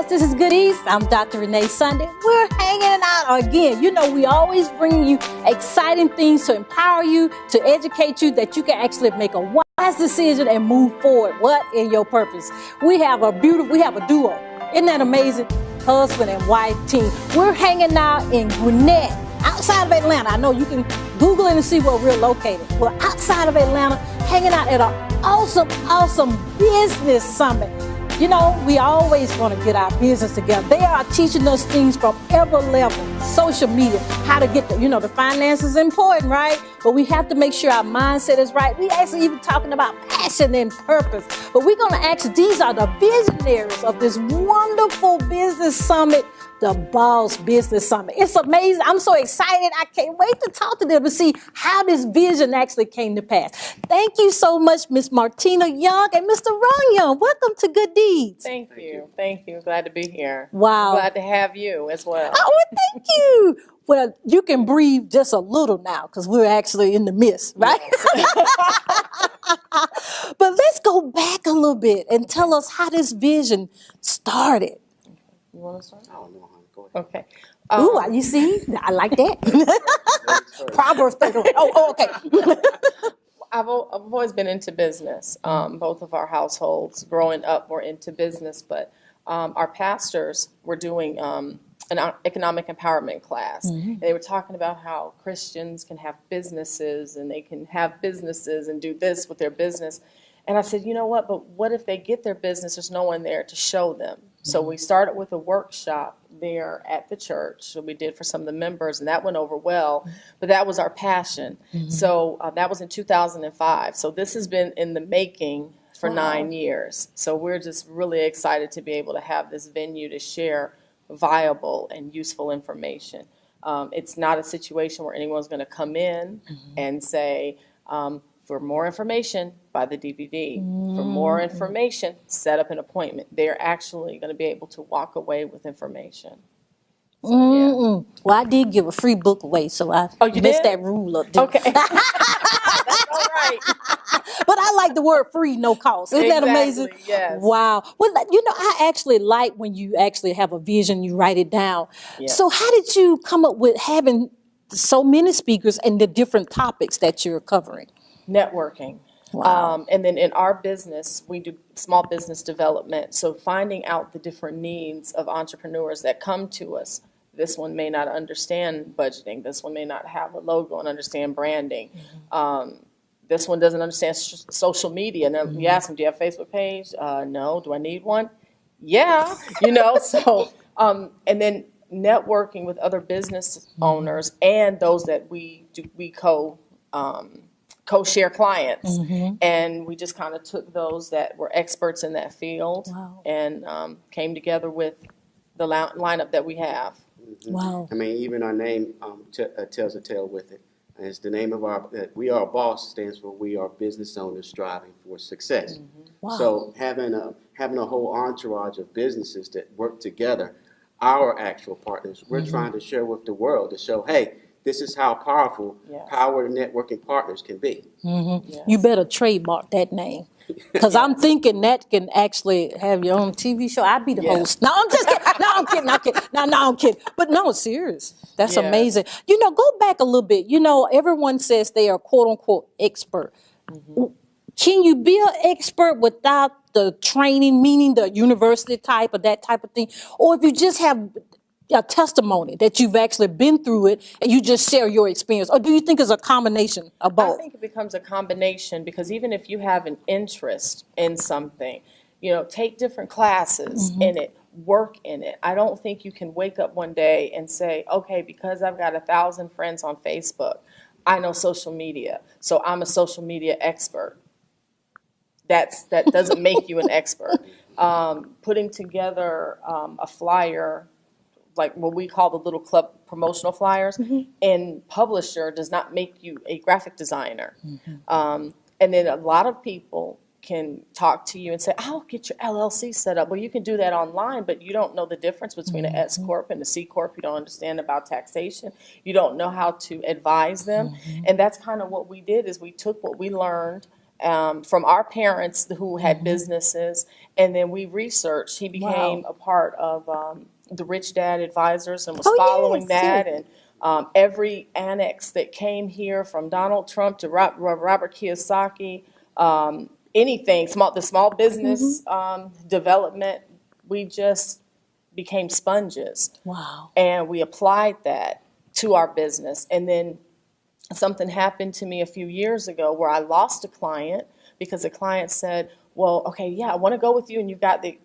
Yes, this is Good East. I'm Dr. Renee Sunday. We're hanging out again. You know, we always bring you exciting things to empower you, to educate you, that you can actually make a wise decision and move forward. What in your purpose? We have a duo. Isn't that amazing? Husband and wife team. We're hanging out in Gwinnett, outside of Atlanta. I know you can Google it and see where we're located. We're outside of Atlanta, hanging out at an awesome business summit. You know, we always want to get our business together. They are teaching us things from every level, social media, how to get the finances is important, right? But we have to make sure our mindset is right. We actually even talking about passion and purpose. But we're going to ask, these are the visionaries of this wonderful business summit, the Boss Business Summit. It's amazing. I'm so excited. I can't wait to talk to them to see how this vision actually came to pass. Thank you so much, Miss Martina Young and Mr. Ron Young. Welcome to Good Deeds. Thank you. Glad to be here. Wow. Glad to have you as well. Oh, thank you. Well, you can breathe just a little now because we're actually in the midst, right? Yes. But let's go back a little bit and tell us how this vision started. You want to start? I don't know. Go ahead. Okay. Ooh, you see? I like that. Proverbs 30. Oh, okay. I've always been into business. Both of our households growing up were into business, but our pastors were doing an economic empowerment class. Mm-hmm. And they were talking about how Christians can have businesses and they can have businesses and do this with their business. And I said, you know what, but what if they get their business, there's no one there to show them? So we started with a workshop there at the church that we did for some of the members, and that went over well, but that was our passion. Mm-hmm. So that was in 2005. So this has been in the making for 9 years. So we're just really excited to be able to have this venue to share viable and useful information. It's not a situation where anyone's going to come in and say, for more information, buy the DVD. For more information, set up an appointment. They're actually going to be able to walk away with information. So, yeah. Well, I did give a free book away, so I missed that rule up. Okay. That's all right. But I like the word free, no cost. Isn't that amazing? Yes. Wow. Well, I actually like when you actually have a vision, you write it down. Yes. So how did you come up with having so many speakers and the different topics that you're covering? Networking. Wow. And then in our business, we do small business development. So finding out the different needs of entrepreneurs that come to us. This one may not understand budgeting. This one may not have a logo and understand branding. Mm-hmm. This one doesn't understand social media. And then you ask them, do you have a Facebook page? No. Do I need one? Yeah. So, and then networking with other business owners and those that we co-share clients. Mm-hmm. And we just kind of took those that were experts in that field and came together with the lineup that we have. Mm-hmm. Wow. I mean, even our name tells a tale with it. And it's the name of we are boss stands for we are business owners striving for success. Mm-hmm. Wow. So having a whole entourage of businesses that work together, our actual partners, we're trying to share with the world to show, hey, this is how powerful power networking partners can be. Mm-hmm. Yes. You better trademark that name. Because I'm thinking that can actually have your own TV show. I'd be the host. No, I'm just kidding. No, I'm kidding. No, I'm kidding. But no, serious. That's amazing. Go back a little bit. Everyone says they are quote unquote expert. Mm-hmm. Can you be an expert without the training, meaning the university type or that type of thing? Or if you just have a testimony that you've actually been through it and you just share your experience? Or do you think it's a combination of both? I think it becomes a combination because even if you have an interest in something, take different classes in it, work in it. I don't think you can wake up one day and say, okay, because I've got 1,000 friends on Facebook, I know social media, so I'm a social media expert. That doesn't make you an expert. Putting together a flyer, like what we call the little club promotional flyers, and publisher does not make you a graphic designer. Mm-hmm. And then a lot of people can talk to you and say, I'll get your LLC set up. Well, you can do that online, but you don't know the difference between an S Corp and a C Corp. You don't understand about taxation. You don't know how to advise them. Mm-hmm. And that's kind of what we did is we took what we learned from our parents who had businesses, and then we researched. He became a part of the Rich Dad Advisors and was following that, and every annex that came here from Donald Trump to Robert Kiyosaki, anything, the small business development, we just became sponges. Wow. And we applied that to our business. And then something happened to me a few years ago where I lost a client because the client said, well, okay, yeah, I want to go with you, and you've got the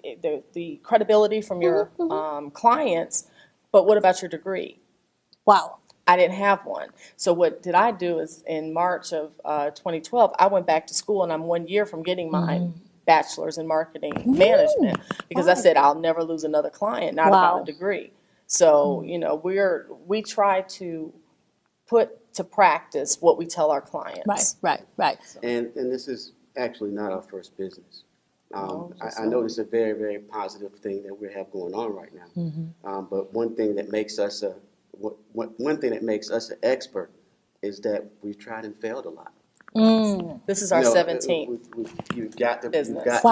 credibility from your clients, but what about your degree? Wow. I didn't have one. So what did I do is in March of 2012, I went back to school, and I'm 1 year from getting my bachelor's in marketing management because I said I'll never lose another client, not about a degree. So, you know, we try to put to practice what we tell our clients. Right. And this is actually not our first business. I know it's a very, very positive thing that we have going on right now. But one thing that makes us an expert is that we've tried and failed a lot. This is our 17th You've got to business. bring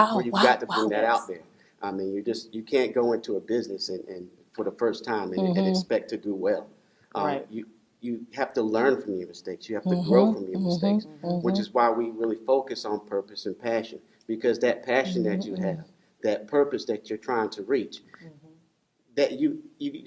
that out there. I mean, you can't go into a business and for the first time and expect to do well. Right. You have to learn from your mistakes. You have to grow from your mistakes, which is why we really focus on purpose and passion, because that passion that you have, that purpose that you're trying to reach, that you're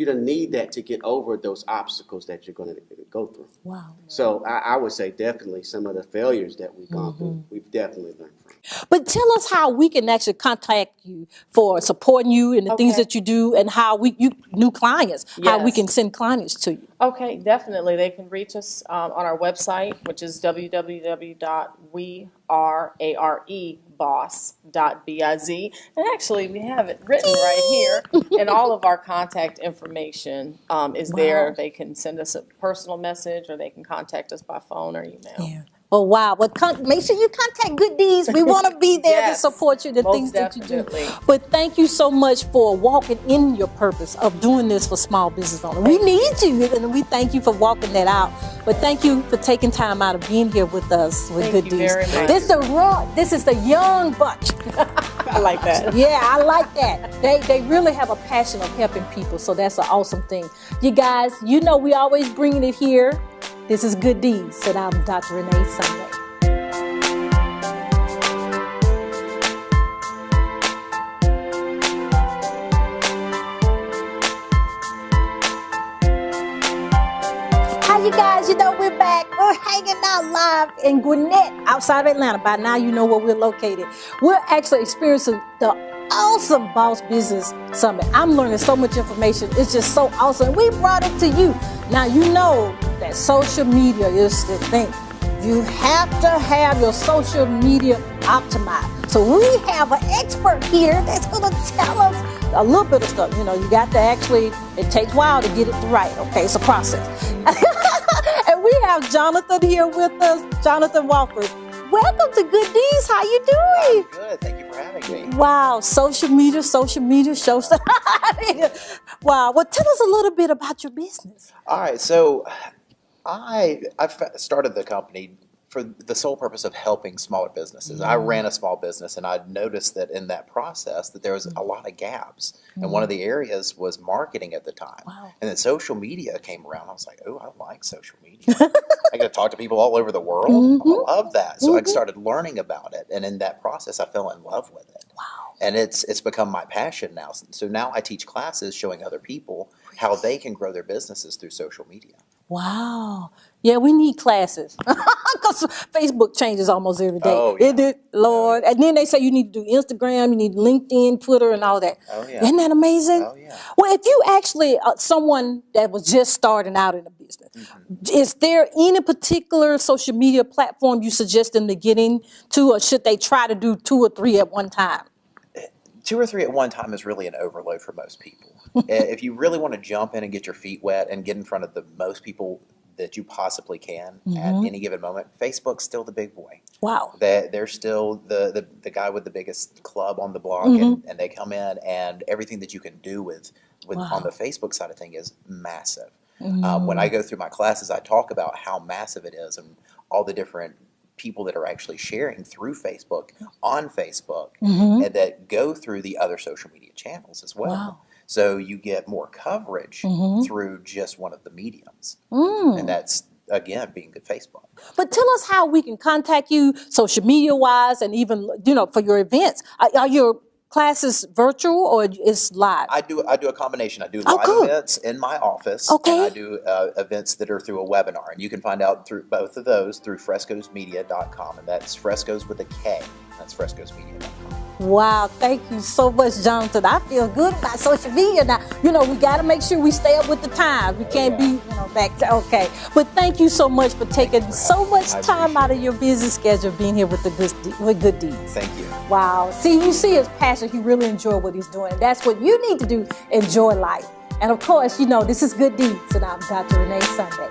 gonna need that to get over those obstacles that you're gonna go through. Wow. So I would say definitely some of the failures that we've gone through, we've definitely learned from. But tell us how we can actually contact you for supporting you and the things that you do, and how new clients, how we can send clients to you. Okay, definitely. They can reach us on our website, which is www.weareboss.biz. And actually, we have it written right here, and all of our contact information is there. They can send us a personal message, or they can contact us by phone or email. Yeah. Oh, wow. Well, make sure you contact Good Deeds. We want to be there to support you, the things that you do. But thank you so much for walking in your purpose of doing this for small business owners. We need you, and we thank you for walking that out. But thank you for taking time out of being here with us with Good Deeds. Very much. This is the young bunch. I like that. Yeah, I like that. They really have a passion of helping people, so that's an awesome thing. You guys, you know we always bringing it here. This is Good Deeds, and I'm Dr. Renee Sunday. Hi, you guys. You know we're back. We're hanging out live in Gwinnett, outside of Atlanta. By now, you know where we're located. We're actually experiencing the awesome Boss Business Summit. I'm learning so much information. It's just so awesome. We brought it to you. Now, you know that social media is the thing. You have to have your social media optimized. So we have an expert here that's going to tell us a little bit of stuff. You know, you got to actually, it takes a while to get it right. Okay, it's a process. And we have Jonathan here with us, Jonathan Walford. Welcome to Good Deeds. How you doing? I'm good. Thank you for having me. Wow, social media shows. Wow. Well, tell us a little bit about your business. All right. So I started the company for the sole purpose of helping smaller businesses. I ran a small business, and I noticed that in that process that there was a lot of gaps. And one of the areas was marketing at the time. Wow. And then social media came around. I was like, oh, I like social media. I get to talk to people all over the world. I love that. So I started learning about it. And in that process, I fell in love with it. Wow. And it's become my passion now. So now I teach classes showing other people how they can grow their businesses through social media. Wow. Yeah, we need classes because Facebook changes almost every day. Oh, yeah. It did, Lord. And then they say you need to do Instagram, you need LinkedIn, Twitter, and all that. Oh, yeah. Isn't that amazing? Oh, yeah. Well, if you actually, someone that was just starting out in a business, is there any particular social media platform you suggest them to get into, or should they try to do 2 or 3 at one time? 2 or 3 at one time is really an overload for most people. If you really want to jump in and get your feet wet and get in front of the most people that you possibly can at any given moment, Facebook's still the big boy. Wow. They're still the guy with the biggest club on the block, and they come in, and everything that you can do with on the Facebook side of things is massive. When I go through my classes, I talk about how massive it is and all the different people that are actually sharing through Facebook, on Facebook, Mm-hmm. and that go through the other social media channels as well. Wow. So you get more coverage Mm-hmm. through just one of the mediums. Mm. And that's, again, being good Facebook. But tell us how we can contact you social media wise and even, for your events. Are your classes virtual or is live? I do a combination. I do Oh, live good. events in my office, Okay. and I do events that are through a webinar. And you can find out through both of those through frescosmedia.com, and that's Frescos with a K. That's frescosmedia.com. Wow, thank you so much, Jonathan. I feel good about social media now. We got to make sure we stay up with the times. We can't be, back to, okay. But thank you so much for taking so much time out of your busy schedule being here with Good Deeds. Thank you. Wow. You see his passion. He really enjoyed what he's doing. That's what you need to do, enjoy life. And of course, this is Good Deeds, and I'm Dr. Renee Sunday.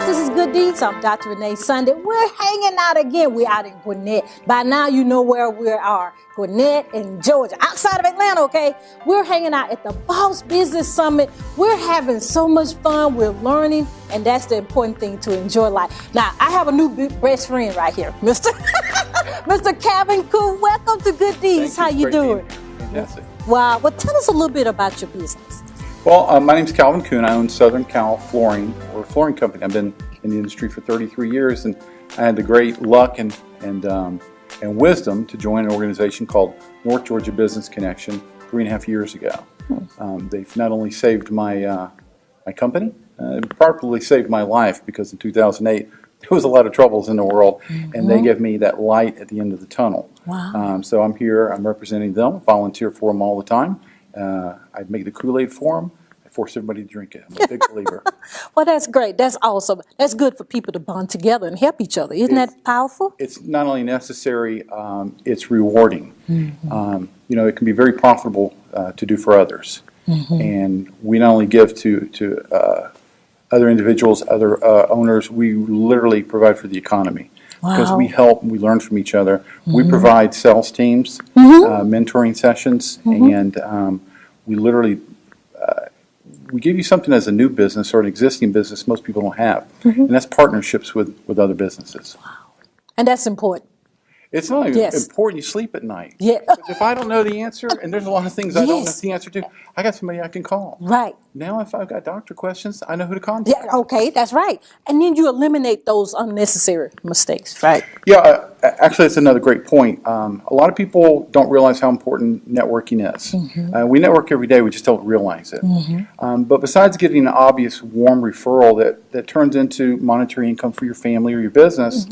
This is Good Deeds. I'm Dr. Renee Sunday. We're hanging out again. We're out in Gwinnett. By now, you know where we are. Gwinnett in Georgia, outside of Atlanta, okay? We're hanging out at the Boss Business Summit. We're having so much fun. We're learning, and that's the important thing, to enjoy life. Now, I have a new best friend right here, Mr. Mr. Calvin Coon. Welcome to Good Deeds. How you doing? Fantastic. Wow. Well, tell us a little bit about your business. Well, my name's Calvin Coon. I own Southern Cal Flooring, or a flooring company. I've been in the industry for 33 years, and I had the great luck and wisdom to join an organization called North Georgia Business Connection 3.5 years ago. They've not only saved my company, probably saved my life, because in 2008 there was a lot of troubles in the world, and they gave me that light at the end of the tunnel. Wow. So I'm here. I'm representing them. Volunteer for them all the time. I make the Kool-Aid for them. I force everybody to drink it. I'm a big believer. Well, that's great. That's awesome. That's good for people to bond together and help each other. Isn't that powerful? It's not only necessary, it's rewarding. It can be very profitable to do for others. And we not only give to other individuals, other owners, we literally provide for the economy. Because we help, we learn from each other. We provide sales teams, mentoring sessions, and we literally we give you something as a new business or an existing business most people don't have, and that's partnerships with other businesses. And that's important. It's not even important you sleep at night. Yeah. If I don't know the answer, and there's a lot of things I don't know the answer to, I got somebody I can call. Right. Now if I've got doctor questions, I know who to contact. Yeah, okay, that's right. And then you eliminate those unnecessary mistakes, right? Yeah, actually, that's another great point. A lot of people don't realize how important networking is. We network every day, we just don't realize it. But besides getting an obvious warm referral that turns into monetary income for your family or your business,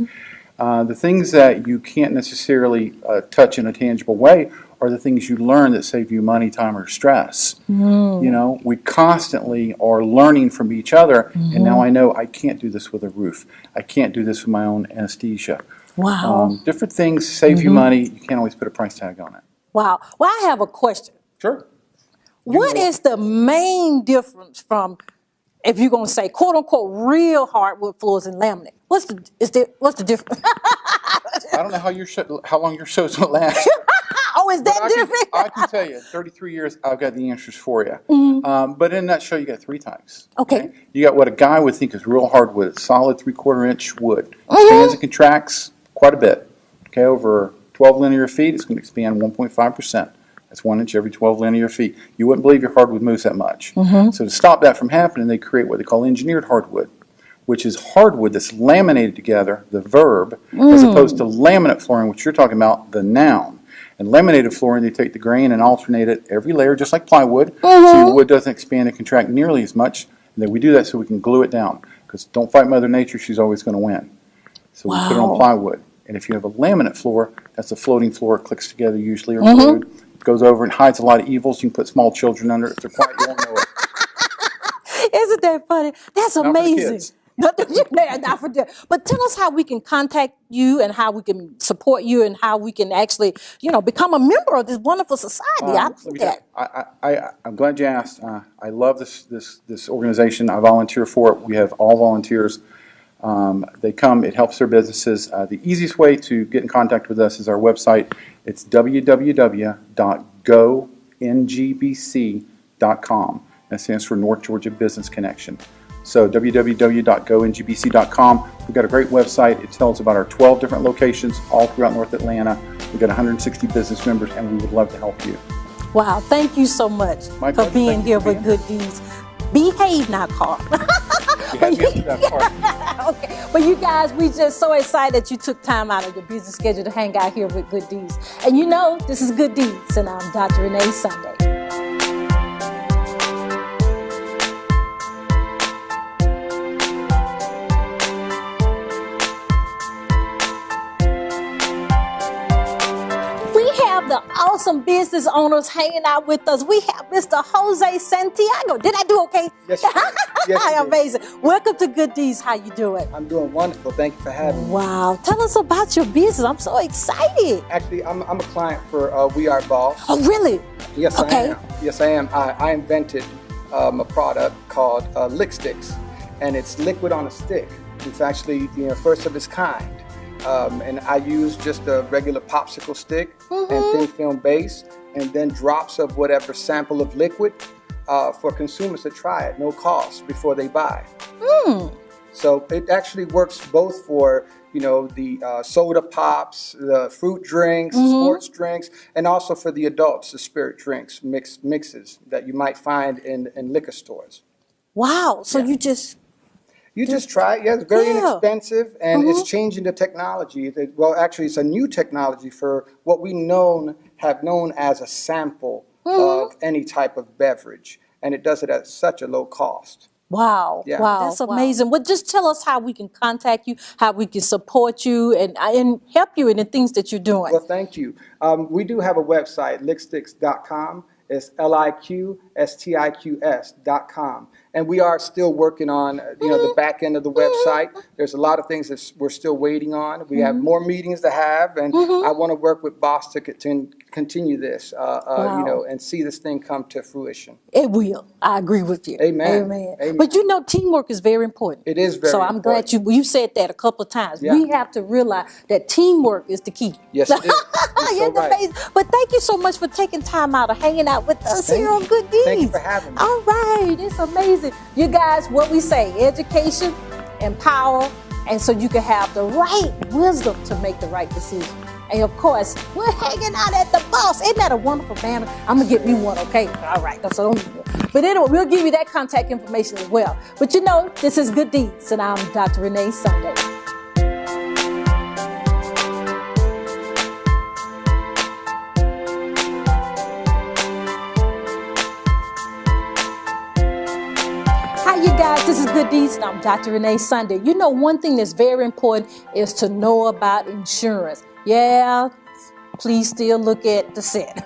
the things that you can't necessarily touch in a tangible way are the things you learn that save you money, time, or stress. We constantly are learning from each other, and now I know I can't do this with a roof. I can't do this with my own anesthesia. Wow. Different things save you money. You can't always put a price tag on it. Wow. Well, I have a question. Sure. What is the main difference from, if you're going to say, quote unquote, real hardwood floors and laminate? What's the difference? I don't know how long your show's going to last. Oh, is that different? I can tell you, 33 years, I've got the answers for you. But in that show, you got 3 types. Okay. You got what a guy would think is real hardwood, solid 3/4 inch wood. Expands and contracts quite a bit. Okay, over 12 linear feet, it's going to expand 1.5%. That's 1 inch every 12 linear feet. You wouldn't believe your hardwood moves that much. So to stop that from happening, they create what they call engineered hardwood, which is hardwood that's laminated together, the verb, as opposed to laminate flooring, which you're talking about, the noun. And laminated flooring, they take the grain and alternate it every layer, just like plywood, so your wood doesn't expand and contract nearly as much. And then we do that so we can glue it down, because don't fight Mother Nature, she's always going to win. So we put it on plywood. And if you have a laminate floor, that's a floating floor, it clicks together usually, or glued. It goes over and hides a lot of evils. You can put small children under it. If they're quiet, you won't know it. Isn't that funny? That's Not for the amazing. kids. Not for them. But tell us how we can contact you and how we can support you and how we can actually, become a member of this wonderful society. I think that. I'm glad you asked. I love this organization. I volunteer for it. We have all volunteers. They come, it helps their businesses. The easiest way to get in contact with us is our website. It's www.gongbc.com. That stands for North Georgia Business Connection. So www.gongbc.com. We've got a great website. It tells about our 12 different locations all throughout North Atlanta. We've got 160 business members, and we would love to help you. Wow, thank you so much My for pleasure. being Thank you here for with being Good Deeds. Behave now, Carl. You had me up to that part. Okay, but you guys, we just so excited that you took time out of your busy schedule to hang out here with Good Deeds. And you know, this is Good Deeds, and I'm Dr. Renee Sunday. The awesome business owners hanging out with us. We have Mr. Jose Santiago. Did I do okay? Yes, you did. Yes, you did. Amazing. Welcome to Good Deeds. How you doing? I'm doing wonderful. Thank you for having me. Wow. Tell us about your business. I'm so excited. Actually, I'm a client for We Are Boss. Oh, really? Yes, Okay. I am. Yes, I am. I invented a product called Lick Sticks, and it's liquid on a stick. It's actually first of its kind. And I use just a regular popsicle stick and thin film base, and then drops of whatever sample of liquid for consumers to try at no cost before they buy. So it actually works both for the soda pops, the fruit drinks, sports drinks, and also for the adults, the spirit drinks, mixes that you might find in liquor stores. Wow. So Yeah. you just try it. Yeah, it's very Yeah. inexpensive, and it's changing the technology. Well, actually, it's a new technology for what we have known as a sample of any type of beverage, and it does it at such a low cost. Wow. Yeah. Wow. That's amazing. Well, just tell us how we can contact you, how we can support you, and help you in the things that you're doing. Well, thank you. We do have a website, licksticks.com. It's liqstiqs.com. And we are still working on the back end of the website. There's a lot of things that we're still waiting on. We have more meetings to have, and I want to work with Boss to continue this, and see this thing come to fruition. It will. I agree with you. Amen. Amen. Amen. But teamwork is very important. It is very So I'm glad you said that a couple of times. Yeah. We have to realize that teamwork is the key. Yes, it is. You're so right. Amazing. But thank you so much for taking time out of hanging out with us here on Good Deeds. Thank you for having me. All right. It's amazing. You guys, what we say, education, empower, and so you can have the right wisdom to make the right decision. And of course, we're hanging out at the Boss. Isn't that a wonderful banner? I'm going to get me one, okay? All right. So don't need one. But anyway, we'll give you that contact information as well. But this is Good Deeds, and I'm Dr. Renee Sunday. Hi, you guys. This is Good Deeds, and I'm Dr. Renee Sunday. One thing that's very important is to know about insurance. Yeah, please still look at the set.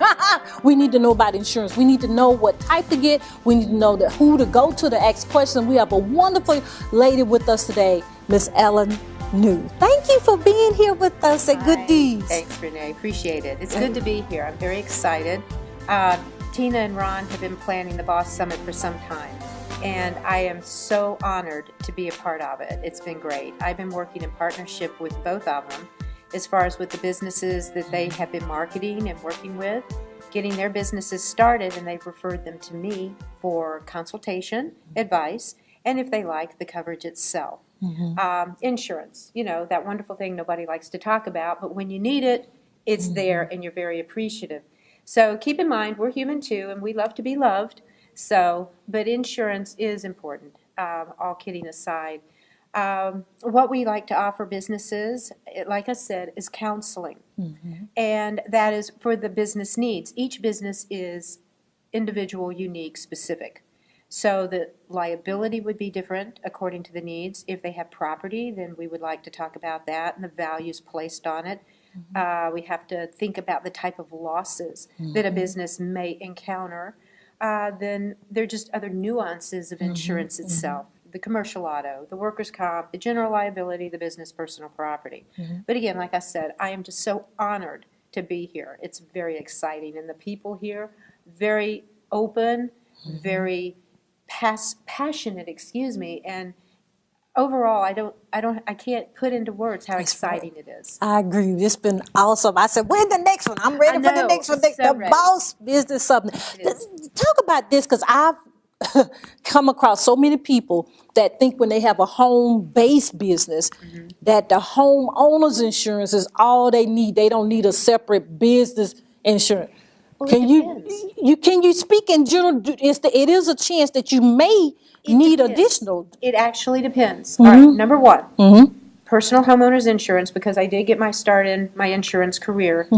We need to know about insurance. We need to know what type to get. We need to know who to go to ask questions. We have a wonderful lady with us today, Miss Ellen New. Thank you for being here with us at Good Deeds. Thanks, Renee. Appreciate it. It's good to be here. I'm very excited. Tina and Ron have been planning the Boss Summit for some time, and I am so honored to be a part of it. It's been great. I've been working in partnership with both of them as far as with the businesses that they have been marketing and working with, getting their businesses started, and they've referred them to me for consultation, advice, and if they like, the coverage itself. Insurance, that wonderful thing nobody likes to talk about, but when you need it, it's there and you're very appreciative. So keep in mind, we're human too, and we love to be loved. But insurance is important, all kidding aside. What we like to offer businesses, like I said, is counseling. And that is for the business needs. Each business is individual, unique, specific. So the liability would be different according to the needs. If they have property, then we would like to talk about that and the values placed on it. We have to think about the type of losses that a business may encounter. Then there are just other nuances of insurance itself. The commercial auto, the workers' comp, the general liability, the business personal property. But again, like I said, I am just so honored to be here. It's very exciting. And the people here, very open, very passionate, and overall, I can't put into words how exciting it is. I agree. It's been awesome. I said, when's the next one? I'm ready I for the know, next one. so The ready. boss business something. Talk about this, because I've come across so many people that think when they have a home-based business that the homeowner's insurance is all they need. They don't need a separate business insurance. Well, Can it you depends. speak in general? It is a chance that you may need Depends. additional. It actually depends. All right, number one, personal homeowners insurance, because I did get my start in my insurance career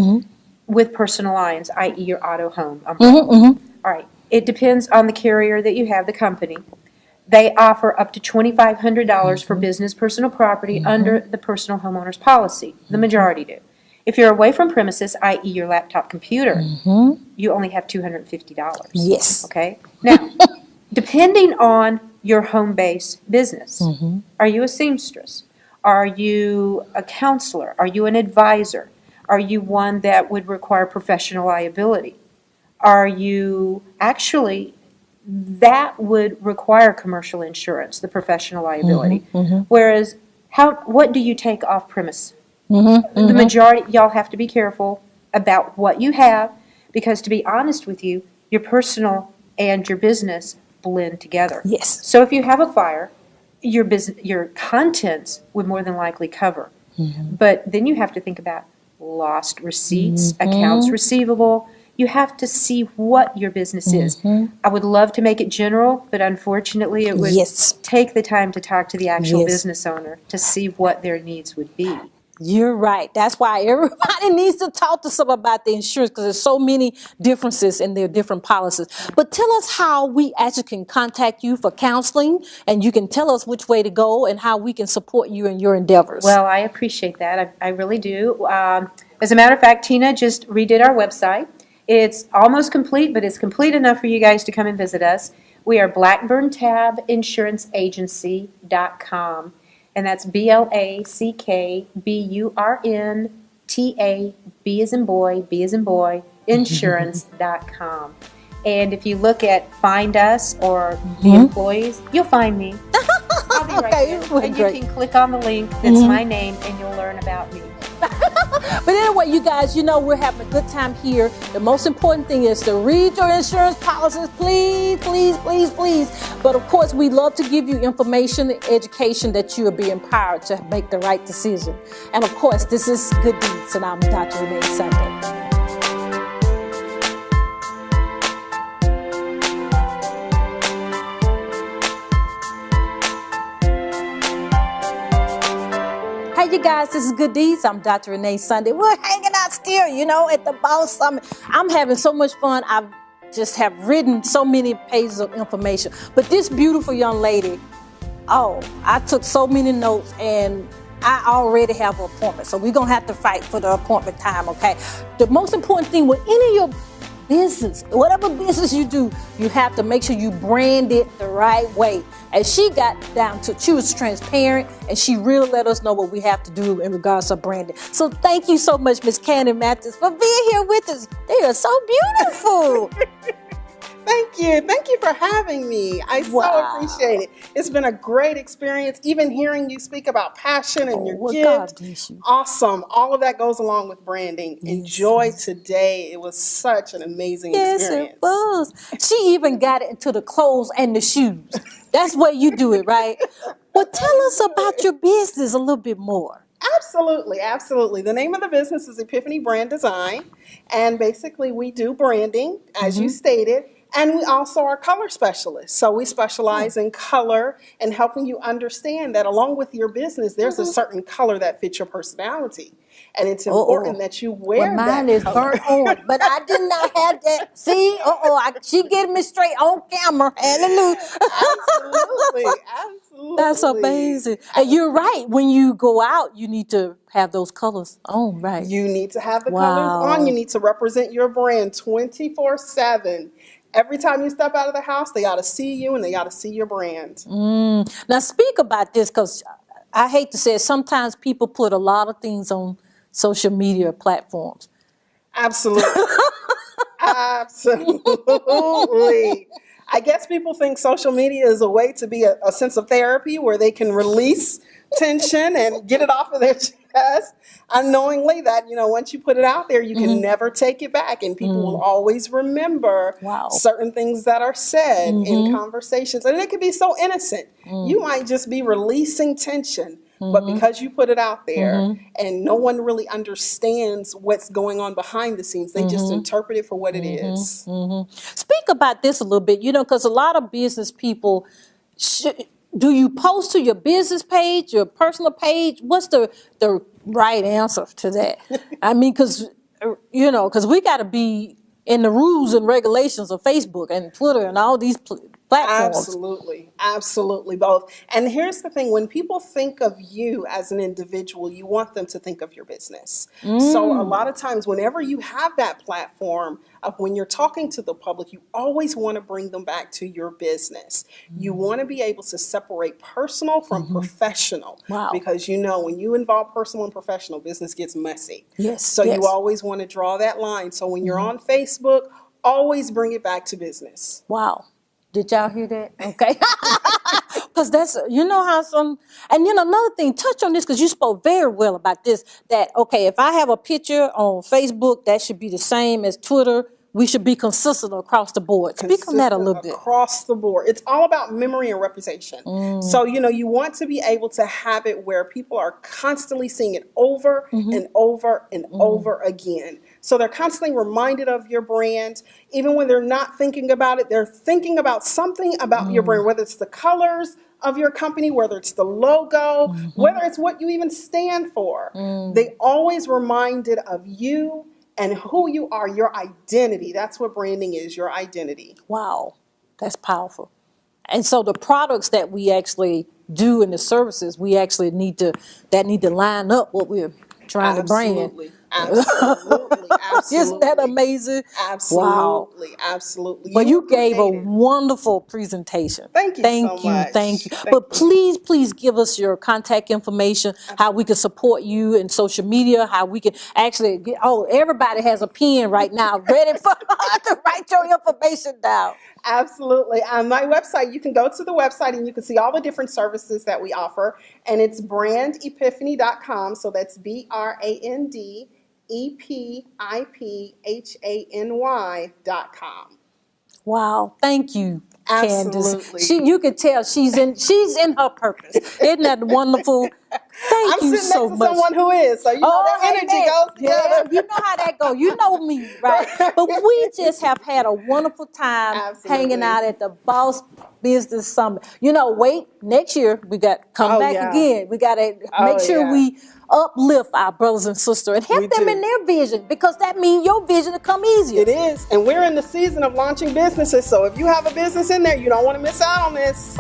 with personal lines, i.e. your auto home umbrella. All right, it depends on the carrier that you have, the company. They offer up to $2,500 for business personal property under the personal homeowners policy. The majority do. If you're away from premises, i.e. your laptop computer, you only have $250. Yes. Okay? Now, depending on your home base business, are you a seamstress? Are you a counselor? Are you an advisor? Are you one that would require professional liability? Are you actually, that would require commercial insurance, the professional liability. Whereas, what do you take off premise? The majority, y'all have to be careful about what you have, because to be honest with you, your personal and your business blend together. Yes. So if you have a fire, your contents would more than likely cover. But then you have to think about lost receipts, accounts receivable. You have to see what your business is. I would love to make it general, but unfortunately it would take the time to talk to the actual business owner to see what their needs would be. You're right. That's why everybody needs to talk to someone about the insurance, because there's so many differences in their different policies. But tell us how we actually can contact you for counseling, and you can tell us which way to go and how we can support you in your endeavors. Well, I appreciate that. I really do. As a matter of fact, Tina just redid our website. It's almost complete, but it's complete enough for you guys to come and visit us. We are blackburntabinsuranceenagency.com. And that's BLACKBURNTA, B as in boy, insurance.com. And if you look at Find Us or the employees, you'll find me. I'll be right there. And you can click on the link that's my name, and you'll learn about me. But anyway, you guys, we're having a good time here. The most important thing is to read your insurance policies, please, please, please, please. But of course, we love to give you information and education that you will be empowered to make the right decision. And of course, this is Good Deeds, and I'm Dr. Renee Sunday. Hey, you guys, this is Good Deeds. I'm Dr. Renee Sunday. We're hanging out still, at the Boss Summit. I'm having so much fun. I just have written so many pages of information. But this beautiful young lady, I took so many notes, and I already have an appointment. So we're going to have to fight for the appointment time, okay? The most important thing with any of your business, whatever business you do, you have to make sure you brand it the right way. And she got down to, she was transparent, and she really let us know what we have to do in regards to branding. So thank you so much, Miss Candy Mathis, for being here with us. They are so beautiful. Thank you. Thank you for having me. I so appreciate it. It's been a great experience, even hearing you speak about passion and your gift. Awesome. All of that goes along with branding. Enjoy today. It was such an amazing experience. Yes, it was. She even got it into the clothes and the shoes. That's where you do it, right? Well, tell us about your business a little bit more. Absolutely, absolutely. The name of the business is Epiphany Brand Design, and basically we do branding, as you stated, and we also are color specialists. So we specialize in color and helping you understand that along with your business, there's a certain color that fits your personality. And it's important that you wear mine that is color. burnt orange, but I did not have that. See, she getting me straight on camera. Hallelujah. Absolutely, absolutely. That's amazing. And you're right. When you go out, you need to have those colors on, right? You need to have the colors on. You need to represent your brand 24/7. Every time you step out of the house, they got to see you and they got to see your brand. Now, speak about this, because I hate to say it, sometimes people put a lot of things on social media platforms. Absolutely. Absolutely. I guess people think social media is a way to be a sense of therapy where they can release tension and get it off of their chest, unknowingly that, once you put it out there, you can never take it back. And people will always remember Wow. certain things that are said in conversations. And it can be so innocent. You might just be releasing tension. But because you put it out there and no one really understands what's going on behind the scenes, they just interpret it for what it is. Speak about this a little bit, because a lot of business people, do you post to your business page, your personal page? What's the right answer to that? I mean, because we got to be in the rules and regulations of Facebook and Twitter and all these platforms. Absolutely both. And here's the thing, when people think of you as an individual, you want them to think of your business. So a lot of times whenever you have that platform, when you're talking to the public, you always want to bring them back to your business. You want to be able to separate personal from professional. Wow. Because when you involve personal and professional, business gets messy. Yes. So you always want to draw that line. So when you're on Facebook, always bring it back to business. Wow. Did y'all hear that? Okay. Because that's, how some, and another thing, touch on this because you spoke very well about this, that, okay, if I have a picture on Facebook, that should be the same as Twitter. We should be consistent across the board. Speak on that a little bit. Across the board. It's all about memory and reputation. So, you want to be able to have it where people are constantly seeing it over and over and over again. So they're constantly reminded of your brand. Even when they're not thinking about it, they're thinking about something about your brand, whether it's the colors of your company, whether it's the logo, whether it's what you even stand for. They always reminded of you and who you are, your identity. That's what branding is, your identity. Wow, that's powerful. And so the products that we actually do and the services, we actually need to line up what we're trying to bring in. Absolutely. Isn't that amazing? Absolutely. Wow. Absolutely. Well, you gave a wonderful presentation. Thank you so much. Thank you. But please give us your contact information, how we can support you in social media, how we can actually get, everybody has a pen right now ready for to write your information down. Absolutely. On my website, you can go to the website and you can see all the different services that we offer. And it's brandepiphany.com. So that's BRANDEPIPHANY.com. Wow. Thank you, Absolutely. Candace. You can tell she's in her purpose. Isn't that wonderful? Thank you so much. I'm sitting next to someone who is, so that energy goes together. Yeah, you know how that goes. You know me, right? But we just have had a wonderful time hanging out at the Boss Business Summit. Wait, next year we got to come back again. We got to make sure we uplift our brothers and sisters and help them in their vision, because that means your vision will come easier. It is. And we're in the season of launching businesses. So if you have a business in there, you don't want to miss out on this.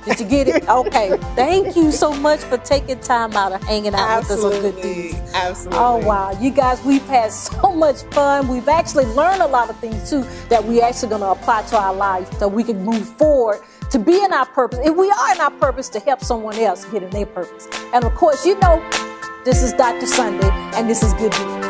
Did you get it? Okay. Thank you so much for taking time out of hanging out with us on Good Deeds. Absolutely. Oh, wow. You guys, we've had so much fun. We've actually learned a lot of things, too, that we're actually going to apply to our life so we can move forward to be in our purpose. If we are in our purpose, to help someone else get in their purpose. And, of course, this is Dr. Sunday, and this is Good Deeds.